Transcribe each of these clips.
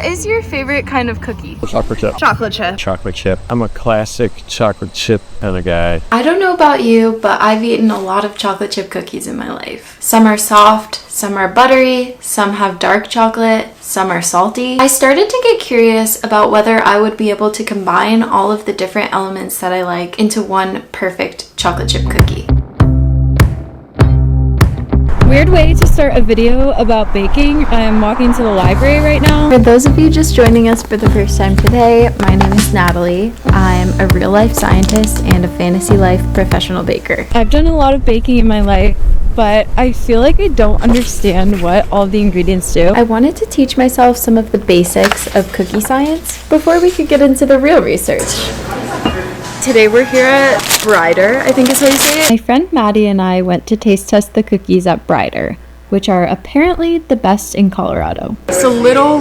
What is your favorite kind of cookie? Chocolate chip. Chocolate chip. Chocolate chip. I'm a classic chocolate chip kind of guy. I don't know about you, but I've eaten a lot of chocolate chip cookies in my life. Some are soft, some are buttery, some have dark chocolate, some are salty. I started to get curious about whether I would be able to combine all of the different elements that I like into one perfect chocolate chip cookie. Weird way to start a video about baking. I'm walking to the library right now. For those of you just joining us for the first time today, my name is Natalie. I'm a real life scientist and a fantasy life professional baker. I've done a lot of baking in my life, but I feel like I don't understand what all the ingredients do. I wanted to teach myself some of the basics of cookie science before we could get into the real research. Today we're here at Brider, I think is how you say it. My friend Maddie and I went to taste test the cookies at Brider, which are apparently the best in Colorado. It's a little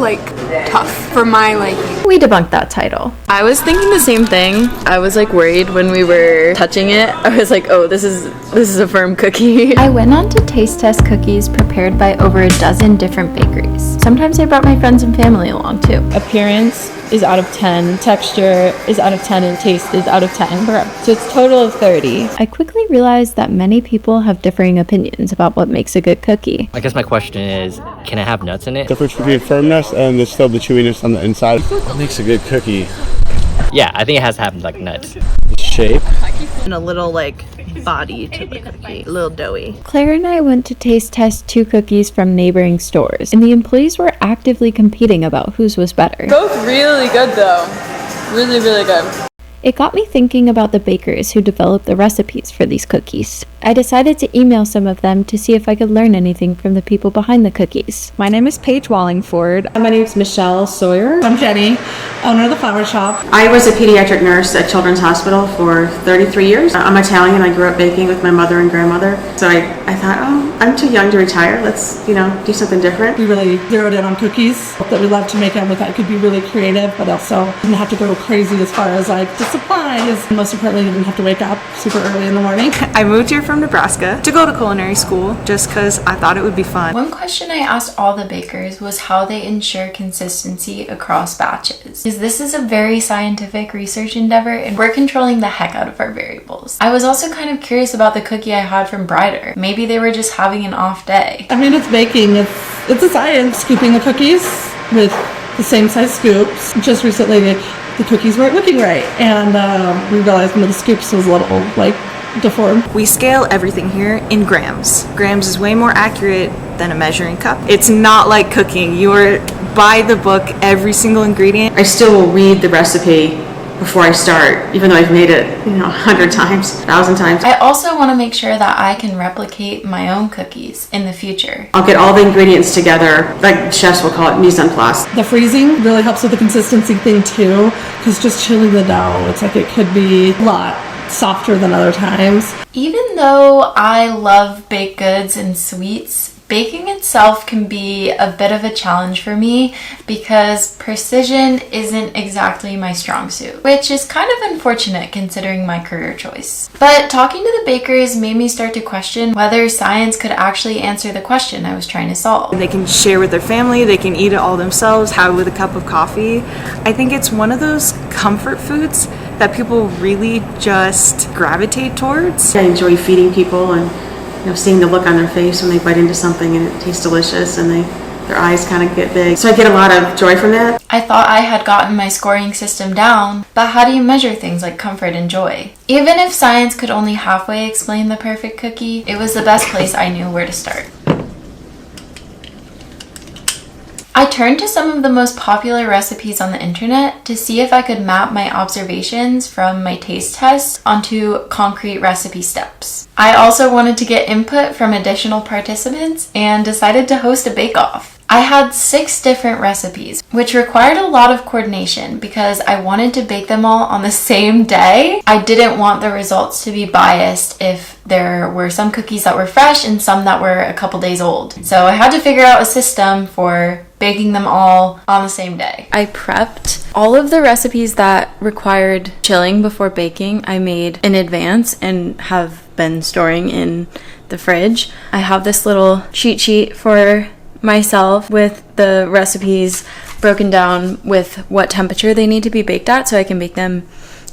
tough for my liking. We debunked that title. I was thinking the same thing. I was worried when we were touching it. I was like, oh, this is a firm cookie. I went on to taste test cookies prepared by over a dozen different bakeries. Sometimes I brought my friends and family along too. Appearance is out of 10, texture is out of 10, and taste is out of 10. So it's total of 30. I quickly realized that many people have differing opinions about what makes a good cookie. I guess my question is, can it have nuts in it? Difference between firmness and there's still the chewiness on the inside. What makes a good cookie? Yeah, I think it has to have nuts. Shape. And a little body to the cookie, a little doughy. Claire and I went to taste test 2 cookies from neighboring stores, and the employees were actively competing about whose was better. Both really good though. Really, really good. It got me thinking about the bakers who developed the recipes for these cookies. I decided to email some of them to see if I could learn anything from the people behind the cookies. My name is Paige Wallingford. My name is Michelle Sawyer. I'm Jenny, owner of the Flower Shop. I was a pediatric nurse at Children's Hospital for 33 years. I'm Italian. I grew up baking with my mother and grandmother. So I thought, I'm too young to retire. Let's, do something different. We really zeroed in on cookies that we love to make them with. That could be really creative, but also didn't have to go crazy as far as the supplies. Most importantly, you didn't have to wake up super early in the morning. I moved here from Nebraska to go to culinary school just because I thought it would be fun. One question I asked all the bakers was how they ensure consistency across batches. Because this is a very scientific research endeavor and we're controlling the heck out of our variables. I was also kind of curious about the cookie I had from Brider. Maybe they were just having an off day. It's baking. It's a science. Scooping the cookies with the same size scoops. Just recently the cookies weren't looking right, and we realized one of the scoops was a little deformed. We scale everything here in grams. Grams is way more accurate than a measuring cup. It's not like cooking. You are by the book, every single ingredient. I still will read the recipe before I start, even though I've made it 100 times, 1,000 times. I also want to make sure that I can replicate my own cookies in the future. I'll get all the ingredients together, like chefs will call it mise en place. The freezing really helps with the consistency thing too, because just chilling the dough, it's it could be a lot softer than other times. Even though I love baked goods and sweets, baking itself can be a bit of a challenge for me because precision isn't exactly my strong suit, which is kind of unfortunate considering my career choice. But talking to the bakers made me start to question whether science could actually answer the question I was trying to solve. They can share with their family, they can eat it all themselves, have it with a cup of coffee. I think it's one of those comfort foods that people really just gravitate towards. I enjoy feeding people and seeing the look on their face when they bite into something and it tastes delicious and their eyes kind of get big. So I get a lot of joy from that. I thought I had gotten my scoring system down, but how do you measure things like comfort and joy? Even if science could only halfway explain the perfect cookie, it was the best place I knew where to start. I turned to some of the most popular recipes on the internet to see if I could map my observations from my taste test onto concrete recipe steps. I also wanted to get input from additional participants and decided to host a bake-off. I had 6 different recipes, which required a lot of coordination because I wanted to bake them all on the same day. I didn't want the results to be biased if there were some cookies that were fresh and some that were a couple days old. So I had to figure out a system for baking them all on the same day. I prepped all of the recipes that required chilling before baking. I made in advance and have been storing in the fridge. I have this little cheat sheet for myself with the recipes broken down with what temperature they need to be baked at so I can bake them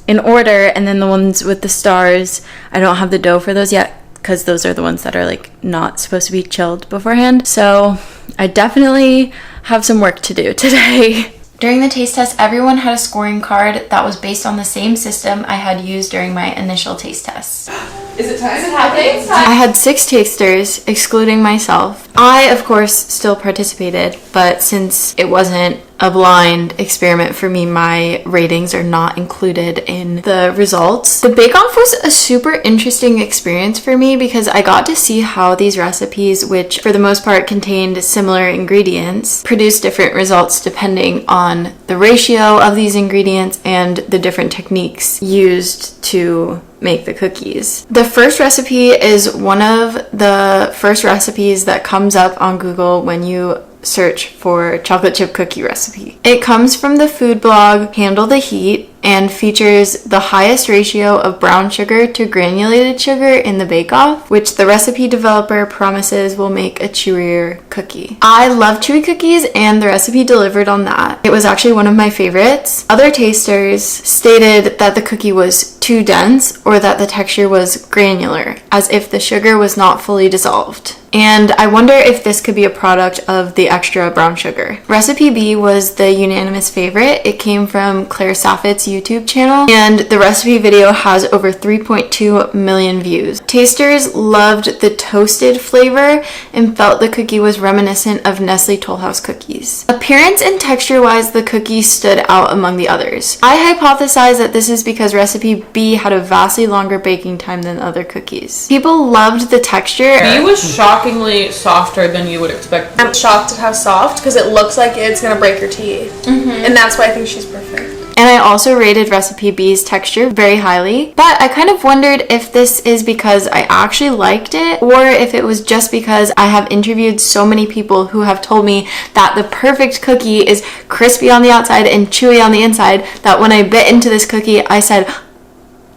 in order. And then the ones with the stars, I don't have the dough for those yet because those are the ones that are like not supposed to be chilled beforehand. So I definitely have some work to do today. During the taste test, everyone had a scoring card that was based on the same system I had used during my initial taste test. Is it time? Is it happening? I had 6 tasters, excluding myself. I, of course, still participated, but since it wasn't a blind experiment for me, my ratings are not included in the results. The bake-off was a super interesting experience for me because I got to see how these recipes, which for the most part contained similar ingredients, produce different results depending on the ratio of these ingredients and the different techniques used to make the cookies. The first recipe is one of the first recipes that comes up on Google when you search for chocolate chip cookie recipe. It comes from the food blog Handle the Heat and features the highest ratio of brown sugar to granulated sugar in the bake-off, which the recipe developer promises will make a chewier cookie. I love chewy cookies and the recipe delivered on that. It was actually one of my favorites. Other tasters stated that the cookie was too dense or that the texture was granular, as if the sugar was not fully dissolved. And I wonder if this could be a product of the extra brown sugar. Recipe B was the unanimous favorite. It came from Claire Saffit's YouTube channel, and the recipe video has over 3.2 million views. Tasters loved the toasted flavor and felt the cookie was reminiscent of Nestle Toll House cookies. Appearance and texture-wise, the cookie stood out among the others. I hypothesize that this is because recipe B had a vastly longer baking time than other cookies. People loved the texture. B was shockingly softer than you would expect. I'm shocked at how soft because it looks like it's gonna break your teeth. And that's why I think she's perfect. And I also rated recipe B's texture very highly, but I kind of wondered if this is because I actually liked it or if it was just because I have interviewed so many people who have told me that the perfect cookie is crispy on the outside and chewy on the inside, that when I bit into this cookie, I said,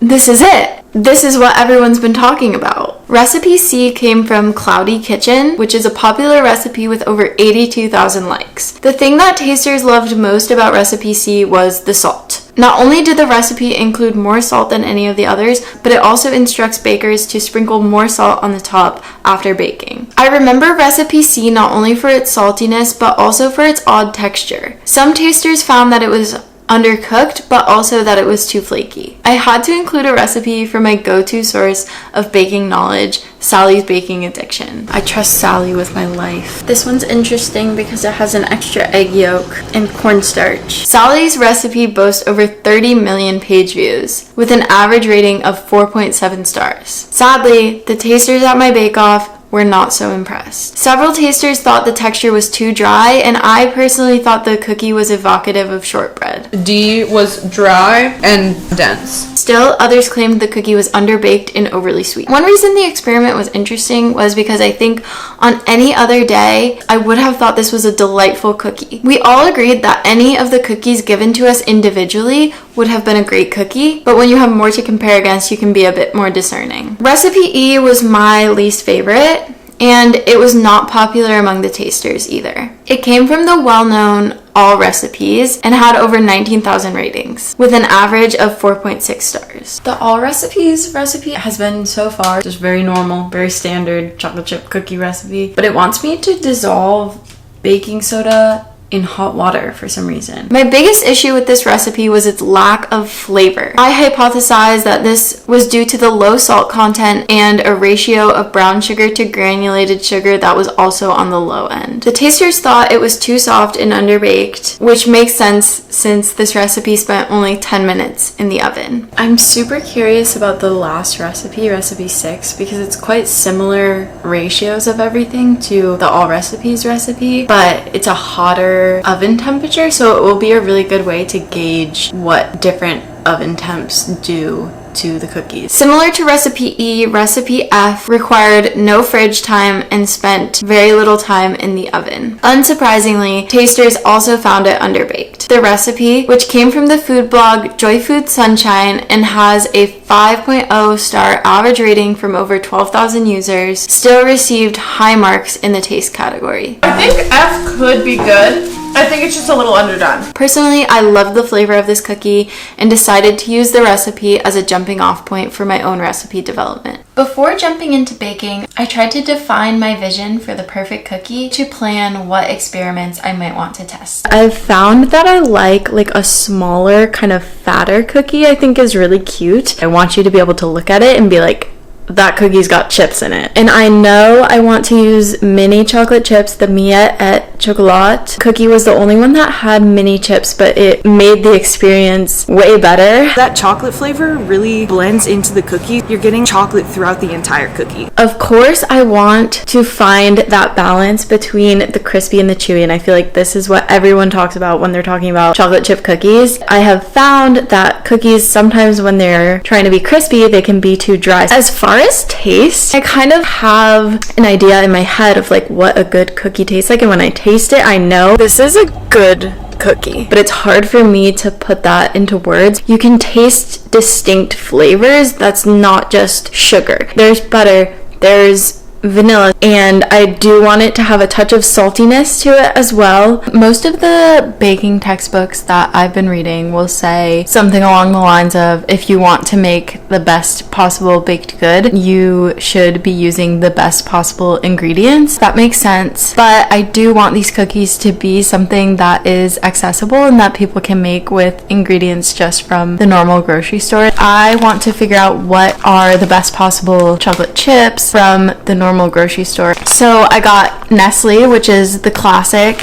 this is it. This is what everyone's been talking about. Recipe C came from Cloudy Kitchen, which is a popular recipe with over 82,000 likes. The thing that tasters loved most about recipe C was the salt. Not only did the recipe include more salt than any of the others, but it also instructs bakers to sprinkle more salt on the top after baking. I remember recipe C not only for its saltiness, but also for its odd texture. Some tasters found that it was undercooked, but also that it was too flaky. I had to include a recipe for my go-to source of baking knowledge, Sally's Baking Addiction. I trust Sally with my life. This one's interesting because it has an extra egg yolk and cornstarch. Sally's recipe boasts over 30 million page views, with an average rating of 4.7 stars. Sadly, the tasters at my bake-off were not so impressed. Several tasters thought the texture was too dry, and I personally thought the cookie was evocative of shortbread. D was dry and dense. Still, others claimed the cookie was underbaked and overly sweet. One reason the experiment was interesting was because I think on any other day, I would have thought this was a delightful cookie. We all agreed that any of the cookies given to us individually would have been a great cookie, but when you have more to compare against, you can be a bit more discerning. Recipe E was my least favorite, and it was not popular among the tasters either. It came from the well-known All Recipes and had over 19,000 ratings, with an average of 4.6 stars. The All Recipes recipe has been so far just very normal, very standard chocolate chip cookie recipe, but it wants me to dissolve baking soda in hot water for some reason. My biggest issue with this recipe was its lack of flavor. I hypothesized that this was due to the low salt content and a ratio of brown sugar to granulated sugar that was also on the low end. The tasters thought it was too soft and underbaked, which makes sense since this recipe spent only 10 minutes in the oven. I'm super curious about the last recipe, recipe 6, because it's quite similar ratios of everything to the All Recipes recipe, but it's a hotter oven temperature, so it will be a really good way to gauge what different oven temps do to the cookies. Similar to recipe E, recipe F required no fridge time and spent very little time in the oven. Unsurprisingly, tasters also found it underbaked. The recipe, which came from the food blog Joy Food Sunshine and has a 5.0 star average rating from over 12,000 users, still received high marks in the taste category. I think F could be good. I think it's just a little underdone. Personally, I love the flavor of this cookie and decided to use the recipe as a jumping off point for my own recipe development. Before jumping into baking, I tried to define my vision for the perfect cookie to plan what experiments I might want to test. I've found that I like a smaller, kind of fatter cookie. I think is really cute. I want you to be able to look at it and be like, that cookie's got chips in it. And I know I want to use mini chocolate chips. The Miette et Chocolat cookie was the only one that had mini chips, but it made the experience way better. That chocolate flavor really blends into the cookie. You're getting chocolate throughout the entire cookie. Of course, I want to find that balance between the crispy and the chewy, and I feel like this is what everyone talks about when they're talking about chocolate chip cookies. I have found that cookies, sometimes when they're trying to be crispy, they can be too dry. As far as taste, I kind of have an idea in my head of what a good cookie tastes like, and when I taste it, I know this is a good cookie, but it's hard for me to put that into words. You can taste distinct flavors. That's not just sugar. There's butter, there's vanilla, and I do want it to have a touch of saltiness to it as well. Most of the baking textbooks that I've been reading will say something along the lines of, if you want to make the best possible baked good, you should be using the best possible ingredients. That makes sense, but I do want these cookies to be something that is accessible and that people can make with ingredients just from the normal grocery store. I want to figure out what are the best possible chocolate chips from the normal grocery store. So I got Nestle, which is the classic,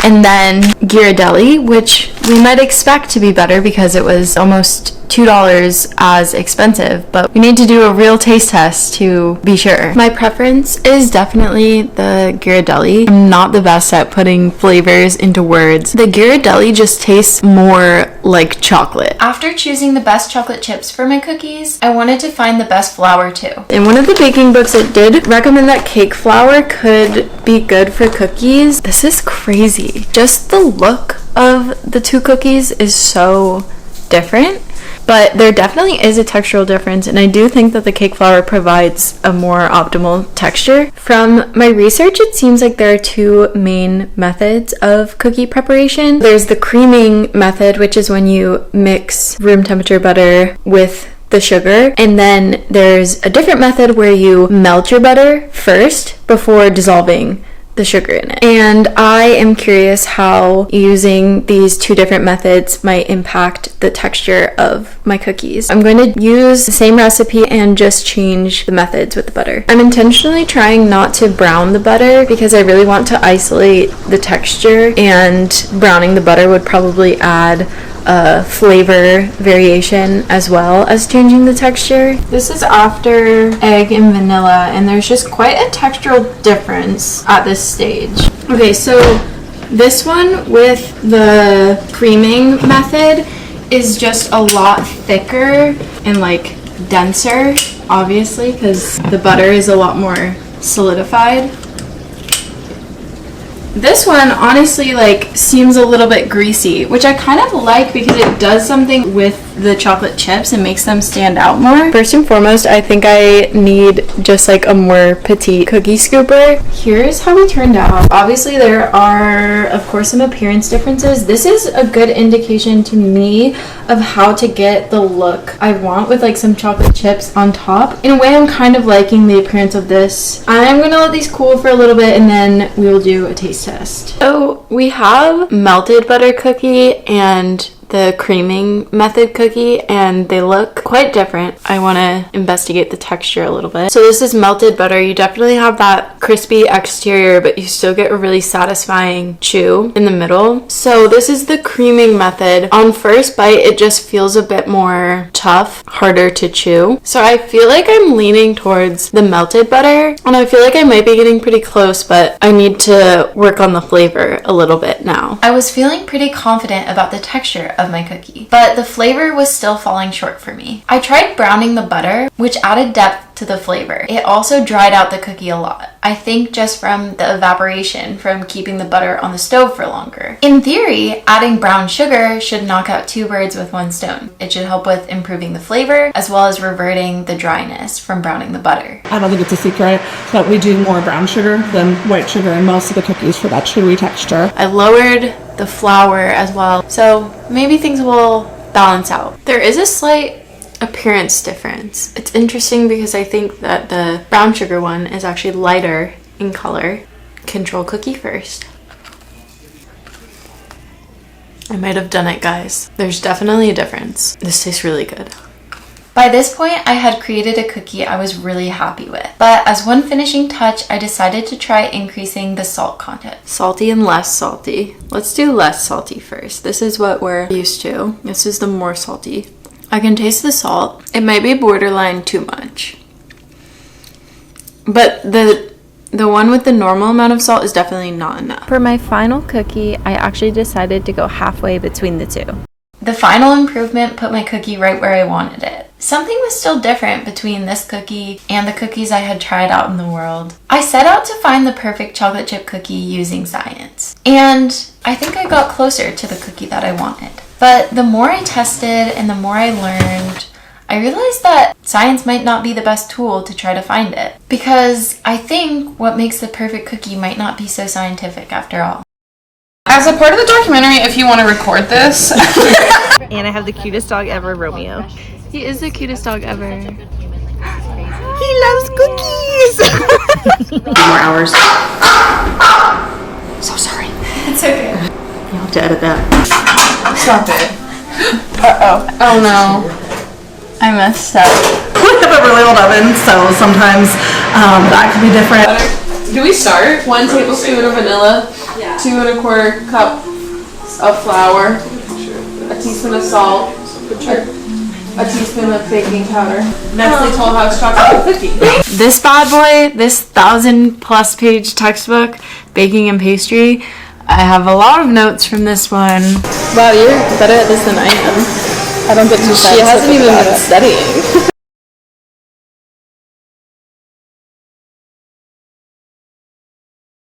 and then Ghirardelli, which we might expect to be better because it was almost $2 as expensive, but we need to do a real taste test to be sure. My preference is definitely the Ghirardelli. I'm not the best at putting flavors into words. The Ghirardelli just tastes more like chocolate. After choosing the best chocolate chips for my cookies, I wanted to find the best flour too. In one of the baking books, it did recommend that cake flour could be good for cookies. This is crazy. Just the look of the two cookies is so different. But there definitely is a textural difference, and I do think that the cake flour provides a more optimal texture. From my research, it seems like there are two main methods of cookie preparation. There's the creaming method, which is when you mix room temperature butter with the sugar, and then there's a different method where you melt your butter first before dissolving the sugar in it. And I am curious how using these two different methods might impact the texture of my cookies. I'm going to use the same recipe and just change the methods with the butter. I'm intentionally trying not to brown the butter because I really want to isolate the texture, and browning the butter would probably add a flavor variation as well as changing the texture. This is after egg and vanilla, and there's just quite a textural difference at this stage. Okay, so this one with the creaming method is just a lot thicker and denser, obviously, because the butter is a lot more solidified. This one honestly seems a little bit greasy, which I kind of like because it does something with the chocolate chips and makes them stand out more. First and foremost, I think I need just a more petite cookie scooper. Here's how we turned out. Obviously there are of course some appearance differences. This is a good indication to me of how to get the look I want with some chocolate chips on top. In a way, I'm kind of liking the appearance of this. I'm gonna let these cool for a little bit and then we will do a taste test. So we have melted butter cookie and the creaming method cookie, and they look quite different. I want to investigate the texture a little bit. So this is melted butter. You definitely have that crispy exterior, but you still get a really satisfying chew in the middle. So this is the creaming method. On first bite, it just feels a bit more tough, harder to chew. So I feel like I'm leaning towards the melted butter, and I feel like I might be getting pretty close, but I need to work on the flavor a little bit now. I was feeling pretty confident about the texture of my cookie, but the flavor was still falling short for me. I tried browning the butter, which added depth to the flavor. It also dried out the cookie a lot. I think just from the evaporation from keeping the butter on the stove for longer. In theory, adding brown sugar should knock out 2 birds with 1 stone. It should help with improving the flavor as well as reverting the dryness from browning the butter. I don't think it's a secret that we do more brown sugar than white sugar in most of the cookies for that chewy texture. I lowered the flour as well, so maybe things will balance out. There is a slight appearance difference. It's interesting because I think that the brown sugar one is actually lighter in color. Control cookie first. I might have done it, guys. There's definitely a difference. This tastes really good. By this point, I had created a cookie I was really happy with. But as one finishing touch, I decided to try increasing the salt content. Salty and less salty. Let's do less salty first. This is what we're used to. This is the more salty. I can taste the salt. It might be borderline too much. But the one with the normal amount of salt is definitely not enough. For my final cookie, I actually decided to go halfway between the two. The final improvement put my cookie right where I wanted it. Something was still different between this cookie and the cookies I had tried out in the world. I set out to find the perfect chocolate chip cookie using science. And I think I got closer to the cookie that I wanted. But the more I tested and the more I learned, I realized that science might not be the best tool to try to find it. Because I think what makes the perfect cookie might not be so scientific after all. As a part of the documentary, if you want to record this. And I have the cutest dog ever, Romeo. He is the cutest dog ever. He loves cookies! 2 more hours. So sorry. It's okay. You'll have to edit that. Stop it. Uh-oh. Oh no. I messed up. We have a really old oven, so sometimes that could be different. Do we start? 1 tablespoon of vanilla, 2 1/4 cup of flour, a teaspoon of salt, a teaspoon of baking powder, Nestle Toll House chocolate cookie. This bad boy, this 1,000+ page textbook, Baking and Pastry, I have a lot of notes from this one. Wow, you're better at this than I am. I don't get too. She hasn't even been studying.